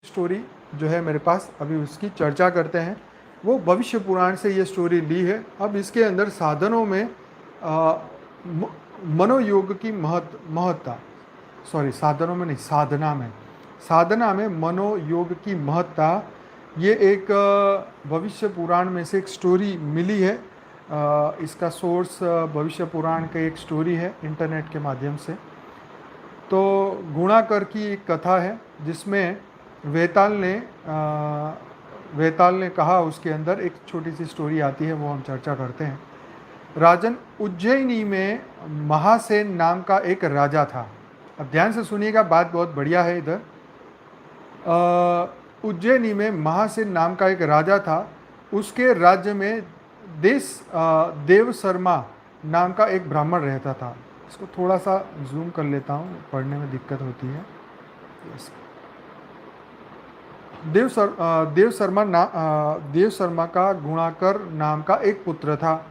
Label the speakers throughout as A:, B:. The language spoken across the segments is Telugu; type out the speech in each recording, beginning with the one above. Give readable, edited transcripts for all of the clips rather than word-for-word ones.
A: स्टोरी जो है मेरे पास, अभी उसकी चर्चा करते हैं। वो भविष्य पुराण से ये स्टोरी ली है। अब इसके अंदर साधनों में मनोयोग की महत्ता, सॉरी साधनों में नहीं, साधना में मनोयोग की महत्ता, ये एक भविष्य पुराण में से एक स्टोरी मिली है। इसका सोर्स भविष्य पुराण का एक स्टोरी है इंटरनेट के माध्यम से। तो गुणाकर की एक कथा है जिसमें वेताल ने कहा, उसके अंदर एक छोटी सी स्टोरी आती है, वो हम चर्चा करते हैं। राजन, उज्जैनी में महासेन नाम का एक राजा था। अब ध्यान से सुनिएगा, बात बहुत बढ़िया है इधर। उज्जैनी में महासेन नाम का एक राजा था। उसके राज्य में देव शर्मा नाम का एक ब्राह्मण रहता था। इसको थोड़ा सा जूम कर लेता हूँ, पढ़ने में दिक्कत होती है। देव शर्मा का गुणाकर नाम का एक पुत्र था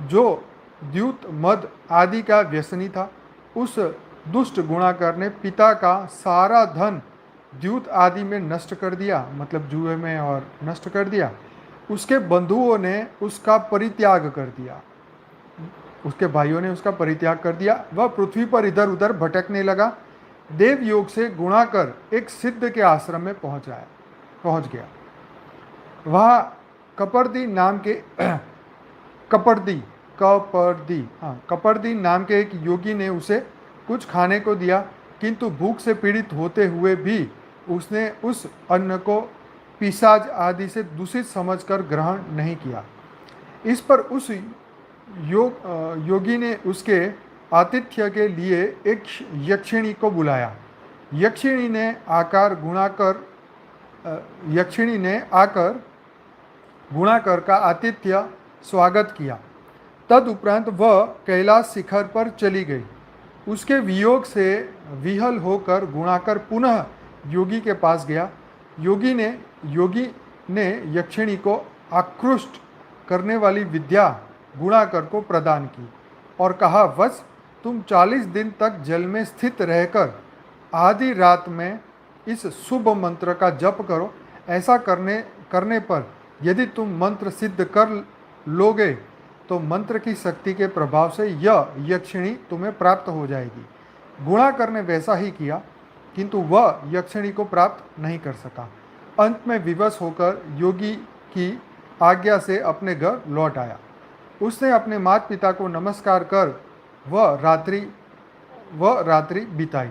A: जो द्यूत मद आदि का व्यसनी था। उस दुष्ट गुणाकर ने पिता का सारा धन द्यूत आदि में नष्ट कर दिया, मतलब जुए में, और नष्ट कर दिया। उसके बंधुओं ने उसका परित्याग कर दिया, उसके भाइयों ने उसका परित्याग कर दिया। वह पृथ्वी पर इधर उधर भटकने लगा। देव योग से गुणाकर एक सिद्ध के आश्रम में पहुंच गया। वह कपर्दी नाम के एक योगी ने उसे कुछ खाने को दिया, किंतु भूख से पीड़ित होते हुए भी उसने उस अन्न को पिशाच आदि से दूषित समझकर ग्रहण नहीं किया। इस पर उस योगी ने उसके आतिथ्य के लिए एक यक्षिणी को बुलाया। यक्षिणी ने आकर गुणाकर का आतिथ्य स्वागत किया। तदुपरांत वह कैलाश शिखर पर चली गई। उसके वियोग से विहल होकर गुणाकर पुनः योगी के पास गया। योगी ने यक्षिणी को आकृष्ट करने वाली विद्या गुणाकर को प्रदान की और कहा, वत्स, तुम 40 दिन तक जल में स्थित रहकर आधी रात में इस शुभ मंत्र का जप करो। ऐसा करने पर यदि तुम मंत्र सिद्ध कर लोगे तो मंत्र की शक्ति के प्रभाव से यह यक्षिणी तुम्हें प्राप्त हो जाएगी। गुणाकर ने वैसा ही किया, किंतु वह यक्षिणी को प्राप्त नहीं कर सका। अंत में विवश होकर योगी की आज्ञा से अपने घर लौट आया। उसने अपने माता पिता को नमस्कार कर वह रात्रि बिताई।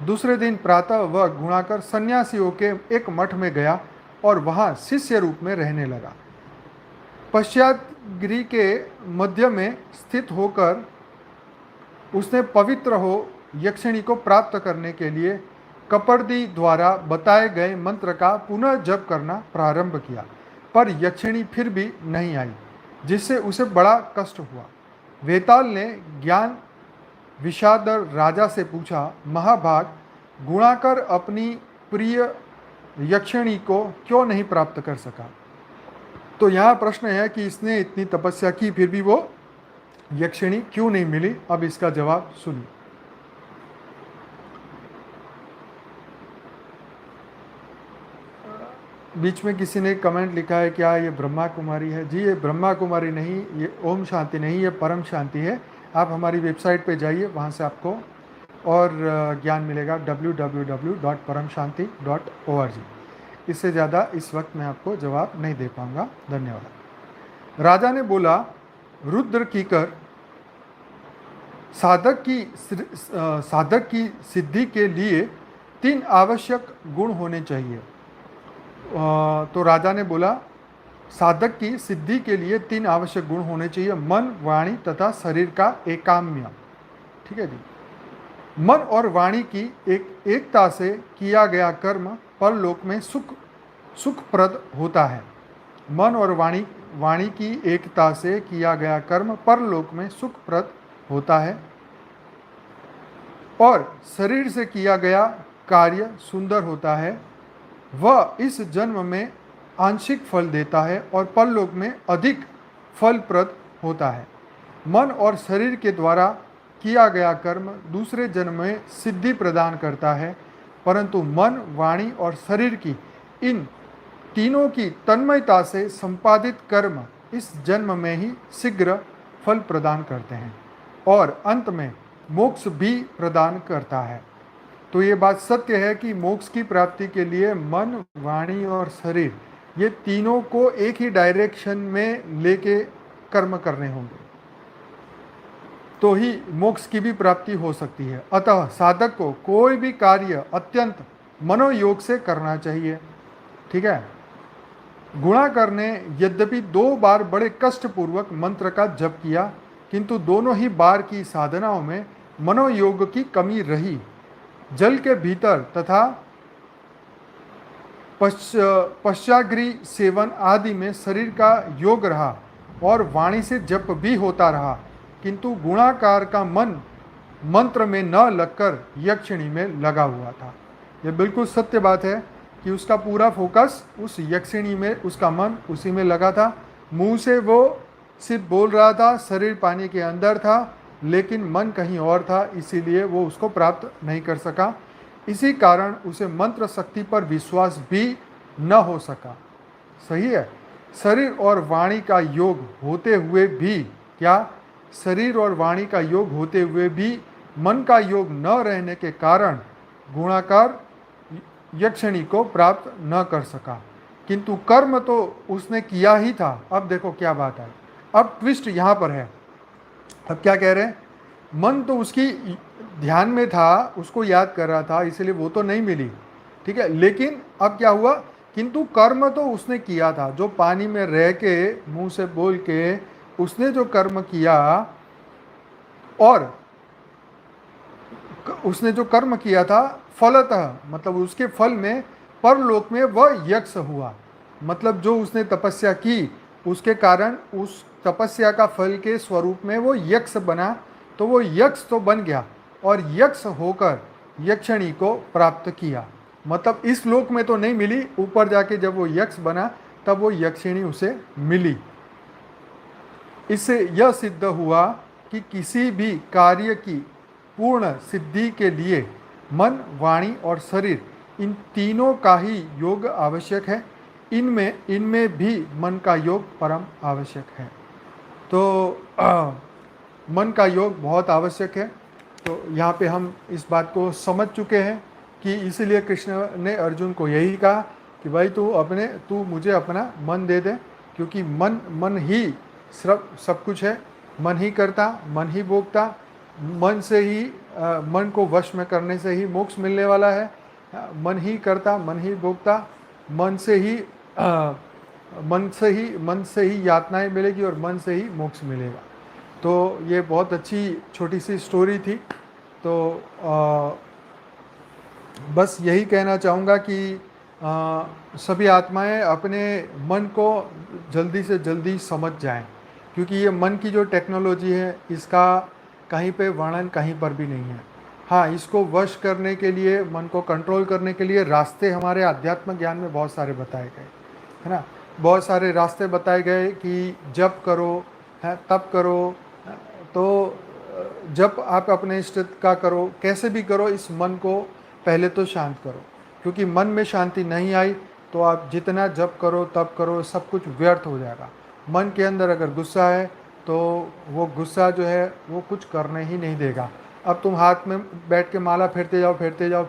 A: दूसरे दिन प्रातः वह गुणाकर सन्यासियों के एक मठ में गया और वहाँ शिष्य रूप में रहने लगा। पश्चात गिरि के मध्य में स्थित होकर उसने पवित्र हो यक्षिणी को प्राप्त करने के लिए कपर्दी द्वारा बताए गए मंत्र का पुनः जप करना प्रारंभ किया, पर यक्षिणी फिर भी नहीं आई, जिससे उसे बड़ा कष्ट हुआ। वेताल ने ज्ञान विषादर राजा से पूछा, महाभाग, गुणाकर अपनी प्रिय यक्षिणी को क्यों नहीं प्राप्त कर सका? तो यहाँ प्रश्न है कि इसने इतनी तपस्या की फिर भी वो यक्षिणी क्यों नहीं मिली। अब इसका जवाब सुनिए। बीच में किसी ने कमेंट लिखा है, क्या ये ब्रह्मा कुमारी है? जी, ये ब्रह्मा कुमारी नहीं, ये ओम शांति नहीं, ये परम शांति है। आप हमारी वेबसाइट पे जाइए, वहाँ से आपको और ज्ञान मिलेगा, www.paramshanti.org। इससे ज़्यादा इस वक्त मैं आपको जवाब नहीं दे पाऊँगा। धन्यवाद। राजा ने बोला, रुद्र कीकर, साधक की सिद्धि के लिए 3 आवश्यक गुण होने चाहिए। तो राजा ने बोला, साधक की सिद्धि के लिए 3 आवश्यक गुण होने चाहिए, मन, वाणी तथा शरीर का एकाम्य। ठीक है जी। मन और वाणी की एकता से किया गया कर्म परलोक में सुखप्रद होता है। मन और वाणी की एकता से किया गया कर्म परलोक में सुखप्रद होता है, और शरीर से किया गया कार्य सुंदर होता है। वह इस जन्म में आंशिक फल देता है और परलोक में अधिक फलप्रद होता है। मन और शरीर के द्वारा किया गया कर्म दूसरे जन्म में सिद्धि प्रदान करता है। परंतु मन, वाणी और शरीर की इन तीनों की तन्मयता से संपादित कर्म इस जन्म में ही शीघ्र फल प्रदान करते हैं और अंत में मोक्ष भी प्रदान करता है। तो ये बात सत्य है कि मोक्ष की प्राप्ति के लिए मन, वाणी और शरीर, ये तीनों को एक ही डायरेक्शन में लेके कर्म करने होंगे, तो ही मोक्ष की भी प्राप्ति हो सकती है। अतः साधक को कोई भी कार्य अत्यंत मनोयोग से करना चाहिए। ठीक है। गुणाकर ने यद्यपि 2 बार बड़े कष्टपूर्वक मंत्र का जप किया, किंतु दोनों ही बार की साधनाओं में मनोयोग की कमी रही। जल के भीतर तथा पश्चाग्री सेवन आदि में शरीर का योग रहा और वाणी से जप भी होता रहा, किंतु गुणाकार का मन मंत्र में न लगकर यक्षिणी में लगा हुआ था। यह बिल्कुल सत्य बात है कि उसका पूरा फोकस उस यक्षिणी में, उसका मन उसी में लगा था। मुंह से वो सिर्फ बोल रहा था, शरीर पानी के अंदर था, लेकिन मन कहीं और था, इसीलिए वो उसको प्राप्त नहीं कर सका। इसी कारण उसे मंत्र शक्ति पर विश्वास भी न हो सका। सही है। शरीर और वाणी का योग होते हुए भी, क्या शरीर और वाणी का योग होते हुए भी मन का योग न रहने के कारण गुणाकार यक्षिणी को प्राप्त न कर सका, किंतु कर्म तो उसने किया ही था। अब देखो क्या बात है, अब ट्विस्ट यहाँ पर है। अब क्या कह रहे हैं, मन तो उसकी ध्यान में था, उसको याद कर रहा था, इसलिए वो तो नहीं मिली। ठीक है। लेकिन अब क्या हुआ, किंतु कर्म तो उसने किया था, जो पानी में रह के मुंह से बोल के उसने जो कर्म किया, और उसने जो कर्म किया था फलतः, मतलब उसके फल में परलोक में वह यक्ष हुआ। मतलब जो उसने तपस्या की उसके कारण उस तपस्या का फल के स्वरूप में वो यक्ष बना, तो वो यक्ष तो बन गया और यक्ष होकर यक्षिणी को प्राप्त किया। मतलब इस लोक में तो नहीं मिली, ऊपर जाके जब वो यक्ष बना तब वो यक्षिणी उसे मिली। इससे यह सिद्ध हुआ कि किसी भी कार्य की पूर्ण सिद्धि के लिए मन, वाणी और शरीर, इन तीनों का ही योग आवश्यक है। इनमें भी मन का योग परम आवश्यक है। तो मन का योग बहुत आवश्यक है। तो यहाँ पे हम इस बात को समझ चुके हैं कि इसीलिए कृष्ण ने अर्जुन को यही कहा कि भाई तू मुझे अपना मन दे दे, क्योंकि मन ही सब कुछ है। मन ही करता, मन ही भोगता, मन से ही मन को वश में करने से ही मोक्ष मिलने वाला है। मन ही करता, मन ही भोगता, मन से ही यातनाएं मिलेगी और मन से ही मोक्ष मिलेगा। तो ये बहुत अच्छी छोटी सी स्टोरी थी। तो बस यही कहना चाहूँगा कि सभी आत्माएं अपने मन को जल्दी से जल्दी समझ जाएं, क्योंकि ये मन की जो टेक्नोलॉजी है इसका कहीं पे वर्णन कहीं पर भी नहीं है। हाँ, इसको वश करने के लिए, मन को कंट्रोल करने के लिए रास्ते हमारे आध्यात्म ज्ञान में बहुत सारे बताए गए, है ना। बहुत सारे रास्ते बताए गए कि जप करो, है तप करो। तो जप आप अपने इष्ट का करो, कैसे भी करो, इस मन को पहले तो शांत करो, क्योंकि मन में शांति नहीं आई तो आप जितना जप करो तप करो सब कुछ व्यर्थ हो जाएगा। मन के अंदर अगर गुस्सा है तो वो गुस्सा जो है वो कुछ करने ही नहीं देगा। अब तुम हाथ में बैठ के माला फेरते जाओ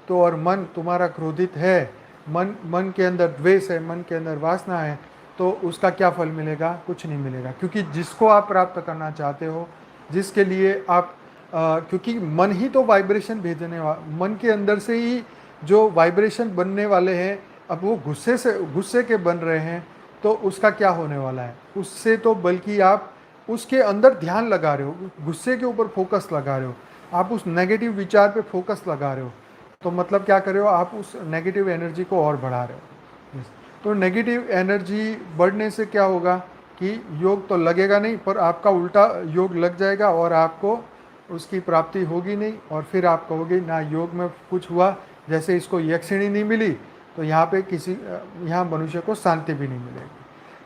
A: तो, और मन तुम्हारा क्रोधित है, मन के अंदर द्वेष है, मन के अंदर वासना है, तो उसका क्या फल मिलेगा? कुछ नहीं मिलेगा। क्योंकि जिसको आप प्राप्त करना चाहते हो, जिसके लिए आप क्योंकि मन ही तो वाइब्रेशन भेजने वाला, मन के अंदर से ही जो वाइब्रेशन बनने वाले हैं, अब वो गुस्से के बन रहे हैं, तो उसका क्या होने वाला है? उससे तो बल्कि आप उसके अंदर ध्यान लगा रहे हो, गुस्से के ऊपर फोकस लगा रहे हो, आप उस नेगेटिव विचार पे फोकस लगा रहे हो, तो मतलब क्या कर रहे हो? आप उस नेगेटिव एनर्जी को और बढ़ा रहे हो। तो नेगेटिव एनर्जी बढ़ने से क्या होगा कि योग तो लगेगा नहीं, पर आपका उल्टा योग लग जाएगा और आपको उसकी प्राप्ति होगी नहीं, और फिर आप कहोगे ना योग में कुछ हुआ, जैसे इसको यक्षिणी नहीं मिली तो यहाँ मनुष्य को शांति भी नहीं मिलेगी।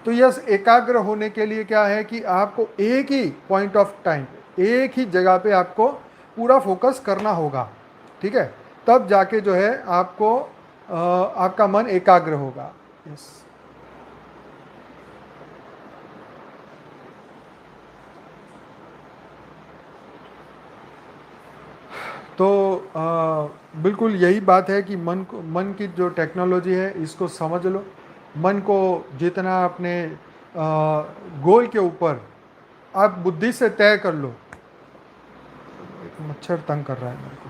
A: तो यह एकाग्र होने के लिए क्या है कि आपको एक ही पॉइंट ऑफ टाइम, एक ही जगह पे आपको पूरा फोकस करना होगा। ठीक है। तब जाके जो है आपको आपका मन एकाग्र होगा। यस। तो बिल्कुल यही बात है कि मन की जो टेक्नोलॉजी है इसको समझ लो। मन को जितना अपने गोल के ऊपर आप बुद्धि से तय कर लो। एक मच्छर तंग कर रहा है मेरे को।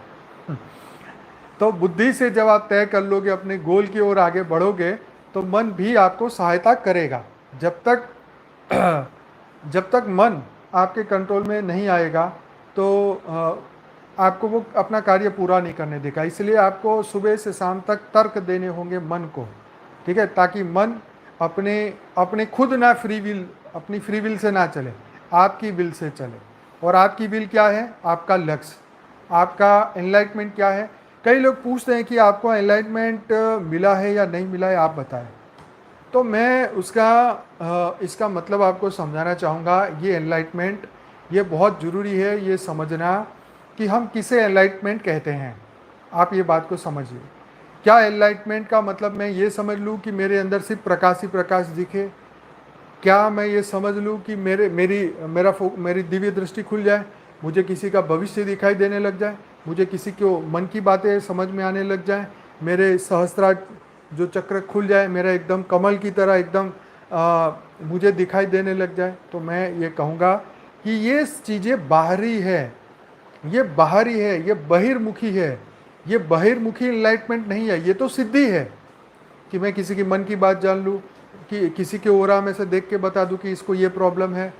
A: तो बुद्धि से जब आप तय कर लोगे, अपने गोल की ओर आगे बढ़ोगे, तो मन भी आपको सहायता करेगा। जब तक जब तक मन आपके कंट्रोल में नहीं आएगा तो आपको वो अपना कार्य पूरा नहीं करने देगा। इसलिए आपको सुबह से शाम तक तर्क देने होंगे मन को, ठीक है, ताकि मन अपने अपने खुद ना अपनी फ्री विल से ना चले, आपकी विल से चले। और आपकी विल क्या है? आपका लक्ष्य, आपका एनलाइटमेंट क्या है? कई लोग पूछते हैं कि आपको एनलाइटमेंट मिला है या नहीं मिला है, आप बताएं। तो मैं इसका मतलब आपको समझाना चाहूँगा। ये एनलाइटमेंट, ये बहुत ज़रूरी है ये समझना कि हम किसे एनलाइटमेंट कहते हैं। आप ये बात को समझिए। क्या एनलाइटमेंट का मतलब मैं ये समझ लूँ कि मेरे अंदर सिर्फ प्रकाश ही प्रकाश दिखे? क्या मैं ये समझ लूँ कि मेरी दिव्य दृष्टि खुल जाए, मुझे किसी का भविष्य दिखाई देने लग जाए, मुझे किसी को मन की बातें समझ में आने लग जाए, मेरे सहस्त्रार जो चक्र खुल जाए, मेरा एकदम कमल की तरह एकदम मुझे दिखाई देने लग जाए? तो मैं ये कहूँगा कि ये चीज़ें बाहरी है, ये बाहरी है, ये बहिर्मुखी है। ये बहिर्मुखी एनलाइटमेंट नहीं है, ये तो सिद्धि है कि मैं किसी की मन की बात जान लूँ, कि किसी के ओरा में से देख के बता दूँ कि इसको ये प्रॉब्लम है।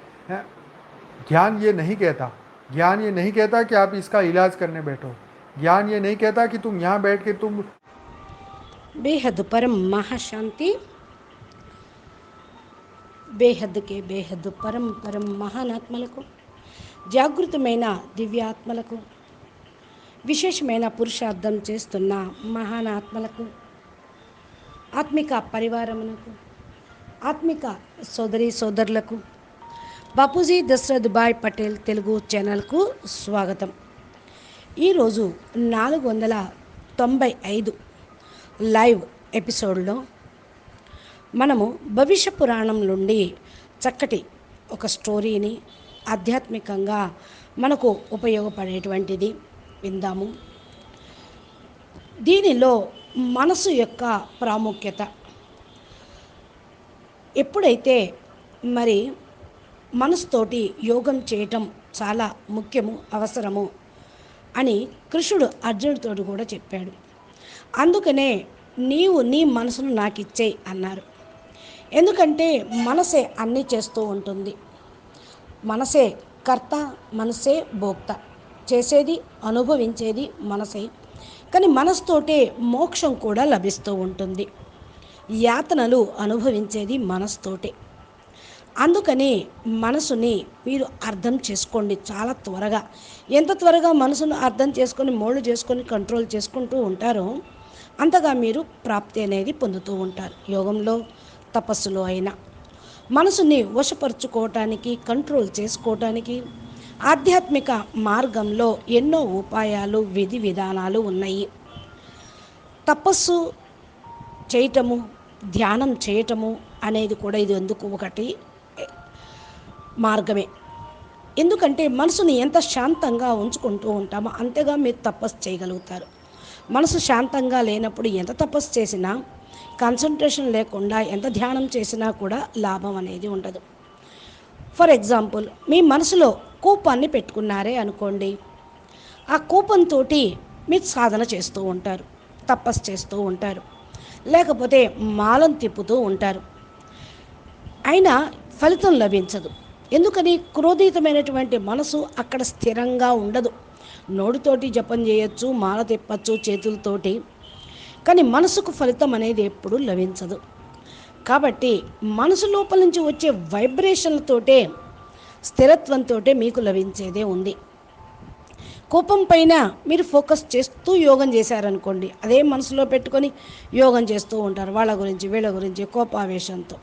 A: ज्ञान ये नहीं कहता। ज्ञान ये नहीं कहता कि आप इसका इलाज करने बैठो। ज्ञान ये नहीं कहता कि तुम यहाँ बैठ के तुम
B: बेहद परम महाशांति, బేహద్దుకే బేహద్దు పరం పరం మహానాత్మలకు, జాగృతమైన దివ్యాత్మలకు, విశేషమైన పురుషార్థం చేస్తున్న మహానాత్మలకు, ఆత్మిక పరివారమునకు, ఆత్మిక సోదరి సోదరులకు, బాపూజీ దశరథ్ భాయ్ పటేల్ తెలుగు ఛానల్కు స్వాగతం. ఈరోజు 495 లైవ్ ఎపిసోడ్లో మనము భవిష్య పురాణం నుండి చక్కటి ఒక స్టోరీని ఆధ్యాత్మికంగా మనకు ఉపయోగపడేటువంటిది విందాము. దీనిలో మనసు యొక్క ప్రాముఖ్యత, ఎప్పుడైతే మరి మనసుతోటి యోగం చేయటం చాలా ముఖ్యము, అవసరము అని కృష్ణుడు అర్జునుడితో కూడా చెప్పాడు. అందుకనే నీవు నీ మనసును నాకు ఇచ్చేయి అన్నారు. ఎందుకంటే మనసే అన్నీ చేస్తూ ఉంటుంది. మనసే కర్త, మనసే భోక్త, చేసేది అనుభవించేది మనసే. కానీ మనసుతోటే మోక్షం కూడా లభిస్తూ ఉంటుంది, యాతనలు అనుభవించేది మనసుతోటే. అందుకని మనసుని మీరు అర్థం చేసుకోండి చాలా త్వరగా. ఎంత త్వరగా మనసును అర్థం చేసుకొని మోల్డ్ చేసుకొని కంట్రోల్ చేసుకుంటూ ఉంటారో అంతగా మీరు ప్రాప్తి అనేది పొందుతూ ఉంటారు. యోగంలో, తపస్సులో అయినా మనసుని వశపరుచుకోవటానికి, కంట్రోల్ చేసుకోవటానికి ఆధ్యాత్మిక మార్గంలో ఎన్నో ఉపాయాలు, విధి విధానాలు ఉన్నాయి. తపస్సు చేయటము, ధ్యానం చేయటము అనేది కూడా ఇది ఎందుకు ఒకటి మార్గమే. ఎందుకంటే మనసుని ఎంత శాంతంగా ఉంచుకుంటూ ఉంటామో అంతగా మీరు తపస్సు చేయగలుగుతారు. మనసు శాంతంగా లేనప్పుడు ఎంత తపస్సు చేసినా, కాన్సన్ట్రేషన్ లేకుండా ఎంత ధ్యానం చేసినా కూడా లాభం అనేది ఉండదు. ఫర్ ఎగ్జాంపుల్, మీ మనసులో కోపాన్ని పెట్టుకున్నారే అనుకోండి, ఆ కోపంతో మీరు సాధన చేస్తూ ఉంటారు, తపస్సు చేస్తూ ఉంటారు, లేకపోతే మాలం తిప్పుతూ ఉంటారు, అయినా ఫలితం లభించదు. ఎందుకని? క్రోధితమైనటువంటి మనసు అక్కడ స్థిరంగా ఉండదు. నోటితోటి జపం చేయొచ్చు, మాల తిప్పచ్చు చేతులతోటి, కానీ మనసుకు ఫలితం అనేది ఎప్పుడూ లభించదు. కాబట్టి మనసు లోపల నుంచి వచ్చే వైబ్రేషన్లతోటే, స్థిరత్వంతో మీకు లభించేదే ఉంది. కోపం పైన మీరు ఫోకస్ చేస్తూ యోగం చేశారనుకోండి, అదే మనసులో పెట్టుకొని యోగం చేస్తూ ఉంటారు, వాళ్ళ గురించి వీళ్ళ గురించి కోపావేశంతో.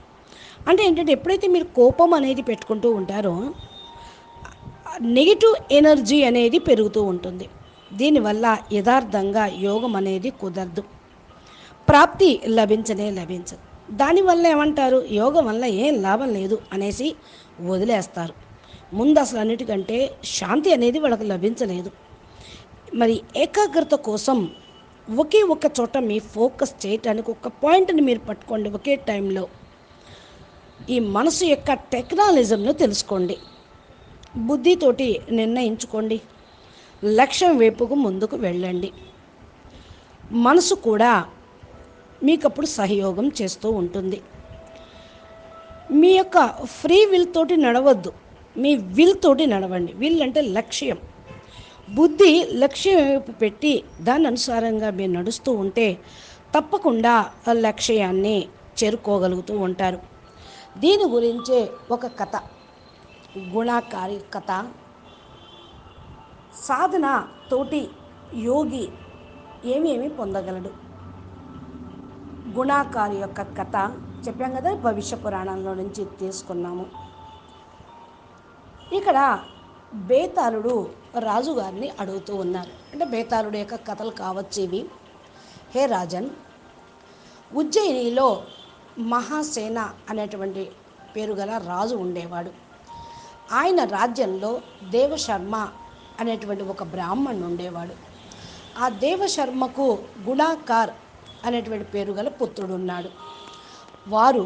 B: అంటే ఏంటంటే ఎప్పుడైతే మీరు కోపం అనేది పెట్టుకుంటూ ఉంటారో నెగిటివ్ ఎనర్జీ అనేది పెరుగుతూ ఉంటుంది. దీనివల్ల యథార్థంగా యోగం అనేది కుదరదు, ప్రాప్తి లభించదు. దానివల్ల ఏమంటారు, యోగం వల్ల ఏం లాభం లేదు అనేసి వదిలేస్తారు. ముందు అసలు అన్నిటికంటే శాంతి అనేది వాళ్ళకి లభించలేదు. మరి ఏకాగ్రత కోసం ఒకే ఒక చోట మీ ఫోకస్ చేయటానికి ఒక పాయింట్ని మీరు పట్టుకోండి. ఒకే టైంలో ఈ మనసు యొక్క టెక్నాలజంను తెలుసుకోండి, బుద్ధితోటి నిర్ణయించుకోండి, లక్ష్యం వైపుకు ముందుకు వెళ్ళండి. మనసు కూడా మీకప్పుడు సహయోగం చేస్తూ ఉంటుంది. మీ యొక్క ఫ్రీ విల్ తోటి నడవద్దు, మీ విల్ తోటి నడవండి. విల్ అంటే లక్ష్యం. బుద్ధి లక్ష్యం వైపు పెట్టి దాని అనుసారంగా మీరు నడుస్తూ ఉంటే తప్పకుండా ఆ లక్ష్యాన్ని చేరుకోగలుగుతూ ఉంటారు. దీని గురించే ఒక కథ, గుణాకారి కథ. సాధన తోటి యోగి ఏమేమి పొందగలడు, గుణాకారి యొక్క కథ చెప్పాం కదా, భవిష్య పురాణంలో నుంచి తీసుకున్నాము. ఇక్కడ బేతాళుడు రాజుగారిని అడుగుతూ ఉన్నారు. అంటే బేతాళుడు యొక్క కథలు కావచ్చు ఇవి. హే రాజన్, ఉజ్జయినిలో మహాసేన అనేటువంటి పేరు గల రాజు ఉండేవాడు. ఆయన రాజ్యంలో దేవశర్మ అనేటువంటి ఒక బ్రాహ్మణుడు ఉండేవాడు. ఆ దేవశర్మకు గుణాకార్ అనేటువంటి పేరు గల పుత్రుడు ఉన్నాడు. వారు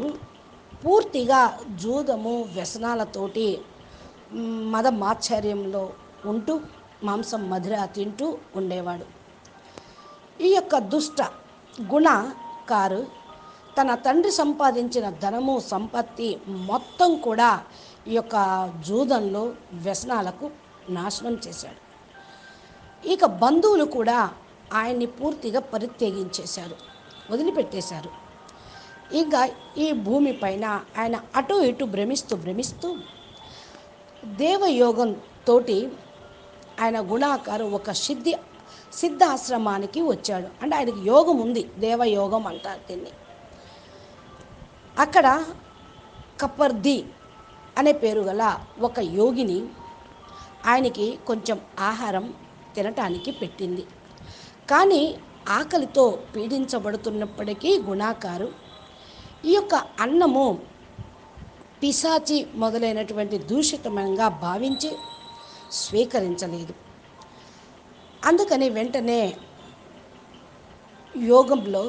B: పూర్తిగా జూదము వ్యసనాలతోటి మద మాత్సర్యంలో ఉంటూ మాంసం మధిర తింటూ ఉండేవాడు. ఈ యొక్క దుష్ట గుణకారు తన తండ్రి సంపాదించిన ధనము సంపత్తి మొత్తం కూడా ఈ యొక్క జూదంలో వ్యసనాలకు నాశనం చేశాడు. ఇక బంధువులు కూడా ఆయన్ని పూర్తిగా పరిత్యజించేశారు, వదిలిపెట్టేశారు. ఇంకా ఈ భూమిపైన ఆయన అటు ఇటు భ్రమిస్తూ దేవయోగంతో ఆయన గుణాకారు ఒక సిద్ధాశ్రమానికి వచ్చాడు. అంటే ఆయనకి యోగం ఉంది, దేవయోగం అంటారు దీన్ని. అక్కడ కపర్ది అనే పేరు గల ఒక యోగిని ఆయనకి కొంచెం ఆహారం తినటానికి పెట్టింది. కానీ ఆకలితో పీడించబడుతున్నప్పటికీ గుణాకారు ఈ యొక్క అన్నము పిశాచి మొదలైనటువంటి దూషితమంగా భావించి స్వీకరించలేదు. అందుకని వెంటనే యోగంలో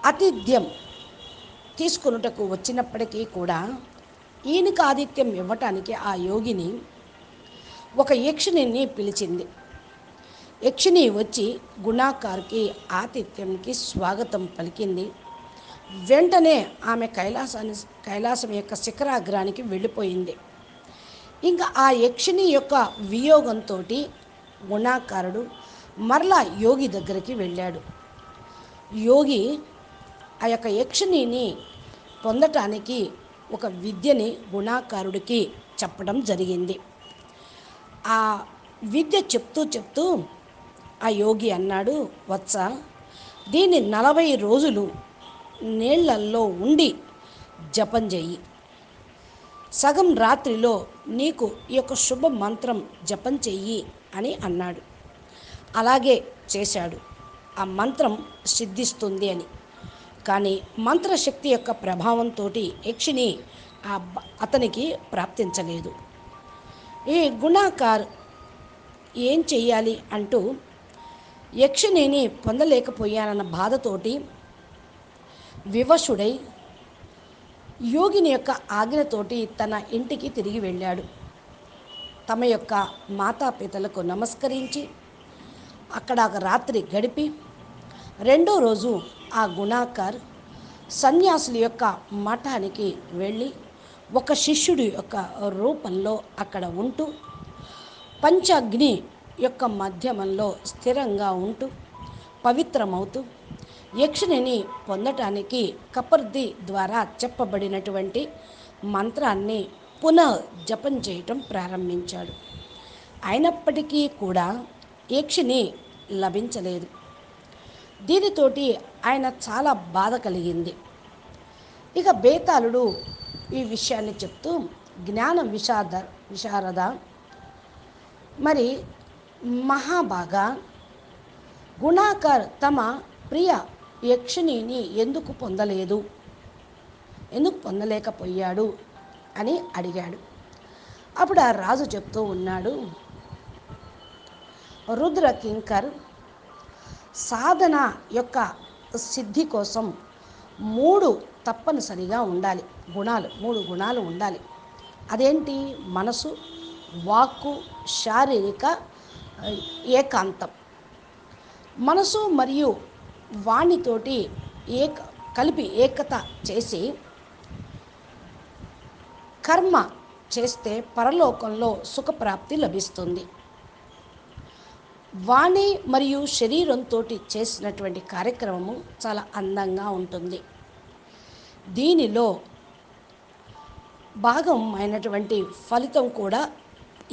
B: ఆతిథ్యం తీసుకొనుటకు వచ్చినప్పటికీ కూడా ఈయనకి ఆతిథ్యం ఇవ్వటానికి ఆ యోగిని ఒక యక్షిణిని పిలిచింది. యక్షిణి వచ్చి గుణాకార్కి ఆతిథ్యంకి స్వాగతం పలికింది. వెంటనే ఆమె కైలాసం యొక్క శిఖరాగ్రానికి వెళ్ళిపోయింది. ఇంకా ఆ యక్షిణి యొక్క వియోగంతో గుణాకారుడు మరలా యోగి దగ్గరికి వెళ్ళాడు. యోగి ఆ యొక్క యక్షిణిని పొందటానికి ఒక విద్యని గుణాకారుడికి చెప్పడం జరిగింది. ఆ విద్య చెప్తూ ఆ యోగి అన్నాడు, వత్స, దీన్ని 40 రోజులు నీళ్లల్లో ఉండి జపం చెయ్యి. సగం రాత్రిలో నీకు ఈ యొక్క శుభ మంత్రం జపం చెయ్యి అని అన్నాడు. అలాగే చేశాడు. ఆ మంత్రం సిద్ధిస్తుంది అని. కానీ మంత్రశక్తి యొక్క ప్రభావంతో యక్షిని అతనికి ప్రాప్తించలేదు. ఈ గుణాకార్ ఏం చెయ్యాలి అంటూ యక్షిణిని పొందలేకపోయానన్న బాధతోటి వివశుడై యోగిని యొక్క ఆజ్ఞతోటి తన ఇంటికి తిరిగి వెళ్ళాడు. తమ యొక్క మాతాపితలకు నమస్కరించి అక్కడ ఒక రాత్రి గడిపి రెండో రోజు ఆ గుణాకార్ సన్యాసుల యొక్క మఠానికి వెళ్ళి ఒక శిష్యుడి యొక్క రూపంలో అక్కడ ఉంటూ పంచాగ్ని యొక్క మధ్యమంలో స్థిరంగా ఉంటూ పవిత్రమవుతూ యక్షిణిని పొందటానికి కపర్ది ద్వారా చెప్పబడినటువంటి మంత్రాన్ని పునః జపం చేయటం ప్రారంభించాడు. అయినప్పటికీ కూడా యక్షిణి లభించలేదు. దీనితోటి ఆయన చాలా బాధ కలిగింది. ఇక బేతాళుడు ఈ విషయాన్ని చెప్తూ, జ్ఞాన విశారద, మరి మహాబాగా, గుణాకర్ తమ ప్రియ యక్షిణిని ఎందుకు పొందలేకపోయాడు అని అడిగాడు. అప్పుడు ఆ రాజు చెప్తూ ఉన్నాడు, రుద్ర కింకర్ సాధన యొక్క సిద్ధి కోసం 3 తప్పనిసరిగా ఉండాలి. మూడు గుణాలు ఉండాలి. అదేంటి? మనసు, వాక్కు, శారీరక ఏకాంతం. మనసు మరియు వాణితోటి కలిపి ఏకత చేసి కర్మ చేస్తే పరలోకంలో సుఖప్రాప్తి లభిస్తుంది. వాణి మరియు శరీరంతో చేసినటువంటి కార్యక్రమము చాలా అందంగా ఉంటుంది. దీనిలో భాగం అయినటువంటి ఫలితం కూడా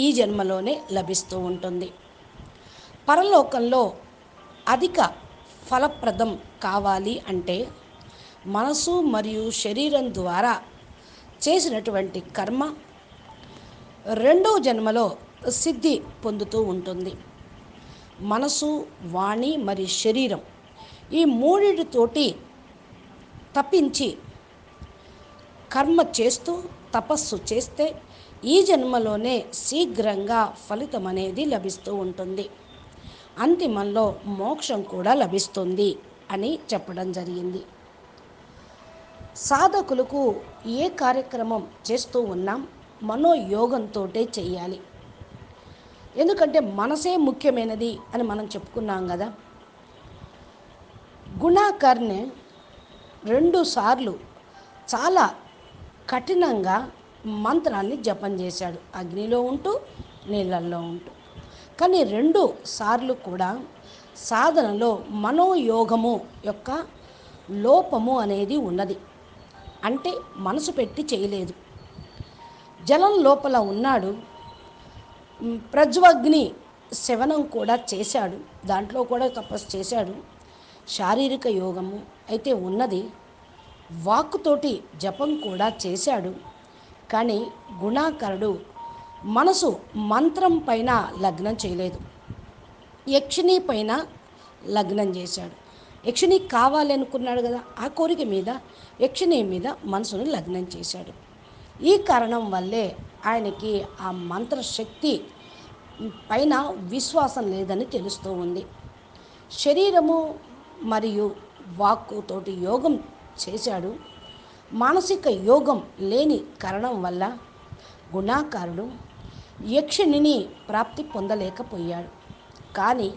B: ఈ జన్మలోనే లభిస్తూ ఉంటుంది. పరలోకంలో అధిక ఫలప్రదం కావాలి అంటే మనసు మరియు శరీరం ద్వారా చేసినటువంటి కర్మ రెండవ జన్మలో సిద్ధి పొందుతూ ఉంటుంది. మనసు, వాణి మరియు శరీరం ఈ మూడిటితోటి తప్పించి కర్మ చేస్తూ తపస్సు చేస్తే ఈ జన్మలోనే శీఘ్రంగా ఫలితం అనేది లభిస్తూ ఉంటుంది. అంతిమంలో మోక్షం కూడా లభిస్తుంది అని చెప్పడం జరిగింది. సాధకులకు ఏ కార్యక్రమం చేస్తూ ఉన్నాం మనోయోగంతో చేయాలి. ఎందుకంటే మనసే ముఖ్యమైనది అని మనం చెప్పుకున్నాం కదా. గుణాకర్ని 2 సార్లు చాలా కఠినంగా మంత్రాన్ని జపం చేశాడు, అగ్నిలో ఉంటూ నీళ్ళల్లో ఉంటూ. కానీ 2 సార్లు కూడా సాధనలో మనోయోగము యొక్క లోపము అనేది ఉన్నది. అంటే మనసు పెట్టి చేయలేదు. జలం లోపల ఉన్నాడు, ప్రజ్వగ్ని శవనం కూడా చేశాడు, దాంట్లో కూడా తపస్సు చేశాడు. శారీరక యోగము అయితే ఉన్నది, వాక్కుతోటి జపం కూడా చేశాడు. కానీ గుణాకరుడు మనసు మంత్రం పైన లగ్నం చేయలేదు, యక్షిణి పైన లగ్నం చేశాడు. యక్షిణి కావాలి అనుకున్నాడు కదా, ఆ కోరిక మీద యక్షిణి మీద మనసును లగ్నం చేశాడు. ఈ కారణం వల్లే ఆయనకి ఆ మంత్రశక్తి పైన విశ్వాసం లేదని తెలుస్తూ ఉంది. శరీరము మరియు వాక్కుతోటి యోగం చేశాడు, మానసిక యోగం లేని కారణం వల్ల గుణాకారుడు యక్షిణిని ప్రాప్తి పొందలేకపోయాడు. కానీ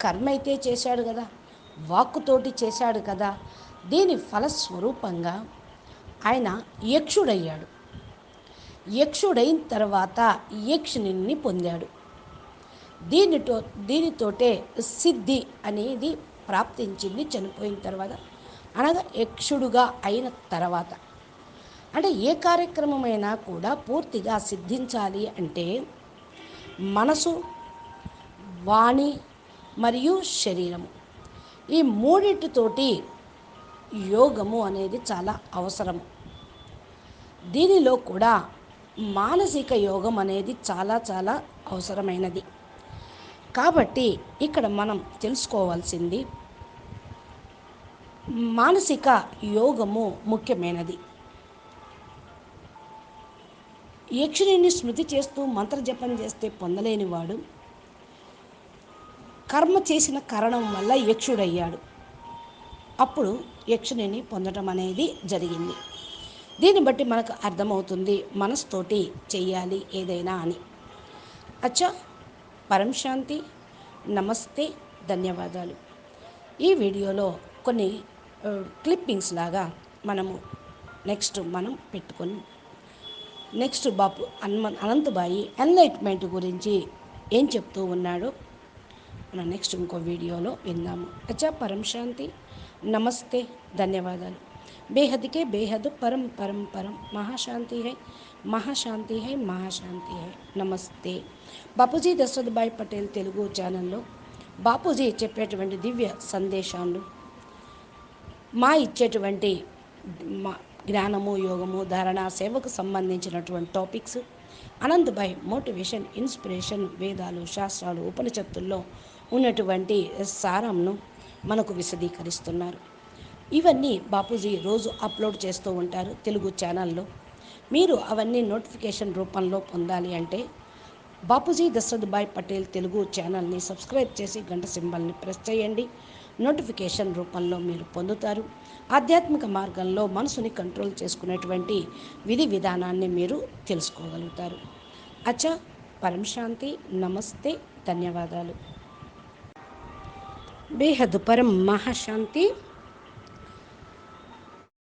B: కర్మ అయితే చేశాడు కదా, వాక్కుతోటి చేశాడు కదా, దీని ఫలస్వరూపంగా ఆయన యక్షుడయ్యాడు. యక్షుడైన తర్వాత యక్షిణిని పొందాడు. దీనితోటే సిద్ధి అనేది ప్రాప్తించింది చనిపోయిన తర్వాత, అనగా యక్షుడుగా అయిన తర్వాత. అంటే ఏ కార్యక్రమమైనా కూడా పూర్తిగా సిద్ధించాలి అంటే మనసు, వాణి మరియు శరీరము ఈ మూడింటితోటి యోగము అనేది చాలా అవసరము. దీనిలో కూడా మానసిక యోగం అనేది చాలా చాలా అవసరమైనది. కాబట్టి ఇక్కడ మనం తెలుసుకోవాల్సింది మానసిక యోగము ముఖ్యమైనది. యక్షిణిని స్మృతి చేస్తూ మంత్రజపం చేస్తే పొందలేనివాడు కర్మ చేసిన కారణం వల్ల యక్షుడయ్యాడు. అప్పుడు యక్షిణిని పొందడం అనేది జరిగింది. దీన్ని బట్టి మనకు అర్థమవుతుంది మనసుతోటి చెయ్యాలి ఏదైనా అని. అచ్చా, పరం శాంతి, నమస్తే, ధన్యవాదాలు. ఈ వీడియోలో కొన్ని క్లిప్పింగ్స్ లాగా మనం పెట్టుకొని నెక్స్ట్ బాపు అనంతబాయి ఎన్లైట్మెంట్ గురించి ఏం చెప్తూ ఉన్నాడో మనం నెక్స్ట్ ఇంకో వీడియోలో విందాము. అచ్చా, పరం శాంతి, నమస్తే, ధన్యవాదాలు. बेहद के बेहद परम परम परम महाशांति है, महाशांति है, महाशांति है. నమస్తే. బాపూజీ దశరథ్ భాయ్ పటేల్ తెలుగు ఛానల్లో బాపూజీ చెప్పేటువంటి దివ్య సందేశాలు, మా ఇచ్చేటువంటి జ్ఞానము, యోగము, ధారణ, సేవకు సంబంధించినటువంటి టాపిక్స్ అనంతభాయ్ మోటివేషన్, ఇన్స్పిరేషన్, వేదాలు, శాస్త్రాలు, ఉపనిషత్తుల్లో ఉన్నటువంటి సారంను మనకు విశదీకరిస్తున్నారు. ఇవన్నీ బాపూజీ రోజు అప్లోడ్ చేస్తూ ఉంటారు తెలుగు ఛానల్లో. మీరు అవన్నీ నోటిఫికేషన్ రూపంలో పొందాలి అంటే బాపూజీ దశరథ్ భాయ్ పటేల్ తెలుగు ఛానల్ని సబ్స్క్రైబ్ చేసి గంట సింబల్ని ప్రెస్ చేయండి. నోటిఫికేషన్ రూపంలో మీరు పొందుతారు. ఆధ్యాత్మిక మార్గంలో మనసుని కంట్రోల్ చేసుకునేటువంటి విధి విధానాన్ని మీరు తెలుసుకోగలుగుతారు. అచ్చా, పరం శాంతి, నమస్తే, ధన్యవాదాలు. బేహద్ పరం మహాశాంతి.